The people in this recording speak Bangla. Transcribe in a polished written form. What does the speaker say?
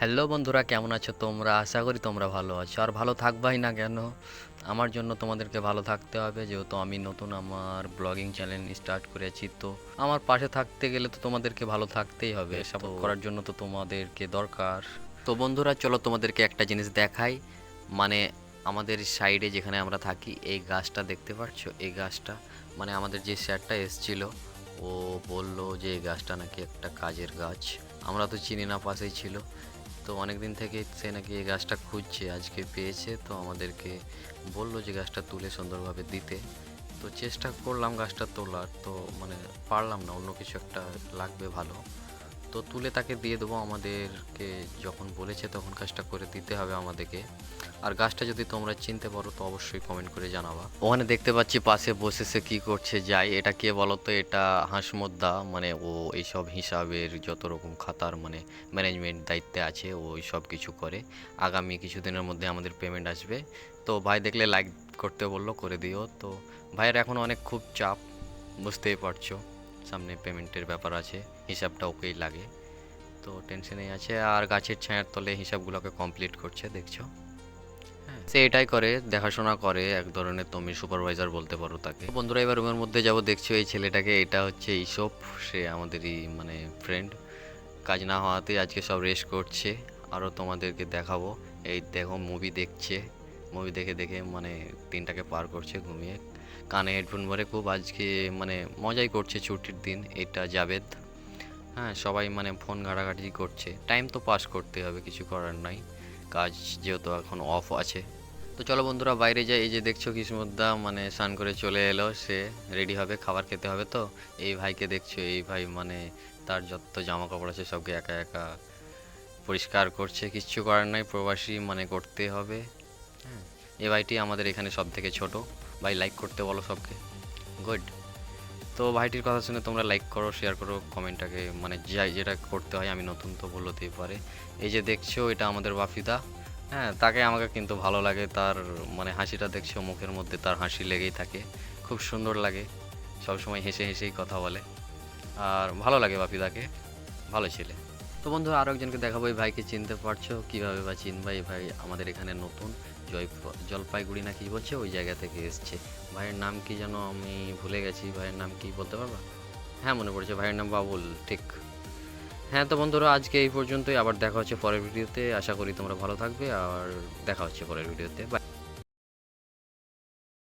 হ্যালো বন্ধুরা, কেমন আছো তোমরা? আশা করি তোমরা ভালো আছো আর ভালো থাকবাই না কেন। আমার জন্য তোমাদেরকে ভালো থাকতে হবে, যেহেতু আমি নতুন আমার ব্লগিং চ্যানেল স্টার্ট করেছি। তো আমার পাশে থাকতে গেলে তো তোমাদেরকে ভালো থাকতেই হবে, সাপোর্ট করার জন্য তো তোমাদেরকে দরকার। তো বন্ধুরা, চলো তোমাদেরকে একটা জিনিস দেখাই। মানে আমাদের সাইডে যেখানে আমরা থাকি, এই গাছটা দেখতে পাচ্ছো? এই গাছটা মানে আমাদের যে স্যারটা এসছিল, ও বলল যে এই গাছটা নাকি একটা কাজের গাছ। আমরা তো চিনি না, পাশেই ছিল। তো অনেক দিন থেকে সে নাকি এই গাছটা খুঁজছে, আজকে পেয়েছে। তো আমাদেরকে বললো যে গাছটা তুলে সুন্দরভাবে দিতে। তো চেষ্টা করলাম গাছটা তোলার, তো মানে পারলাম না, অন্য কিছু একটা লাগবে ভালো। তো তুলে তাকে দিয়ে দেবো। আমাদেরকে যখন বলেছে তখন কাজটা করে দিতে হবে আমাদেরকে। আর গাছটা যদি তোমরা চিনতে পারো তো অবশ্যই কমেন্ট করে জানাবা। ওখানে দেখতে পাচ্ছি পাশে বসে সে কী করছে, যাই। এটা কে বলো তো? এটা হাঁসমদ্দা। মানে ও এইসব হিসাবের যত রকম খাতার মানে ম্যানেজমেন্ট দায়িত্বে আছে, ও ওই সব কিছু করে। আগামী কিছুদিনের মধ্যে আমাদের পেমেন্ট আসবে। তো ভাই দেখলে লাইক করতে বললো, করে দিও। তো ভাইয়ের এখন অনেক খুব চাপ, বুঝতেই পারছো। সামনে পেমেন্টের ব্যাপার আছে, হিসাবটা ওকেই লাগে। তো টেনশনেই আছে, আর গাছের ছায়ার তলে হিসাবগুলোকে কমপ্লিট করছে, দেখছো। হ্যাঁ, সে এটাই করে, দেখাশোনা করে, এক ধরনের তুমি সুপারভাইজার বলতে পারো তাকে। বন্ধুরা, এবার রুমের মধ্যে যাব। দেখছো এই ছেলেটাকে, এটা হচ্ছে ইসব। সে আমাদেরই মানে ফ্রেন্ড। কাজ না হওয়াতেই আজকে সব রেস্ট করছে। আরও তোমাদেরকে দেখাবো। এই দেখো, মুভি দেখছে। মুভি দেখে দেখে মানে দিনটাকে পার করছে ঘুমিয়ে, কানে হেডফোন ভরে। খুব আজকে মানে মজাই করছে, ছুটির দিন এটা জাবেদ। হ্যাঁ, সবাই মানে ফোন ঘাটাঘাটি করছে, টাইম তো পাস করতে হবে, কিছু করার নাই। কাজ যেহেতু এখন অফ আছে। তো চলো বন্ধুরা, বাইরে যাই। এই যে দেখছো কিসমুদ্দা মানে স্নান করে চলে এলো, সে রেডি হবে, খাবার খেতে হবে। তো এই ভাইকে দেখছো, এই ভাই মানে তার যত জামা কাপড় আছে সবকে একা একা পরিষ্কার করছে। কিচ্ছু করার নাই, প্রবাসী মানে করতে হবে। হ্যাঁ, এই ভাইটি আমাদের এখানে সব থেকে ছোট ভাই। লাইক করতে বলো সবকে। গুড। তো ভাইটির কথা শুনে তোমরা লাইক করো, শেয়ার করো, কমেন্টটাকে মানে যাই যেটা করতে হয়। আমি নতুন তো ভুল হতেই পারে। এই যে দেখছো, এটা আমাদের বাফিদা। হ্যাঁ, তাকে আমাকে কিন্তু ভালো লাগে, তার মানে হাসিটা দেখছো, মুখের মধ্যে তার হাসি লেগেই থাকে, খুব সুন্দর লাগে। সবসময় হেসে হেসেই কথা বলে, আর ভালো লাগে বাপিদাকে, ভালো ছেলে। তো বন্ধু, আরও একজনকে দেখাবো। এই ভাইকে চিনতে পারছো? কীভাবে বা চিনবা? এই ভাই আমাদের এখানে নতুন, জলপাইগুড়ি না কি বলছে, ওই জায়গা থেকে এসছে। ভাইয়ের নাম কি যেন আমি ভুলে গেছি, ভাইয়ের নাম কি বলতে পারবা? হ্যাঁ, মনে পড়েছে, ভাইয়ের নাম বাবুল, ঠিক। হ্যাঁ, তো বন্ধুরা, আজকে এই পর্যন্তই। আবার দেখা হচ্ছে পরের ভিডিওতে। আশা করি তোমরা ভালো থাকবে, আর দেখা হচ্ছে পরের ভিডিওতে। বাই।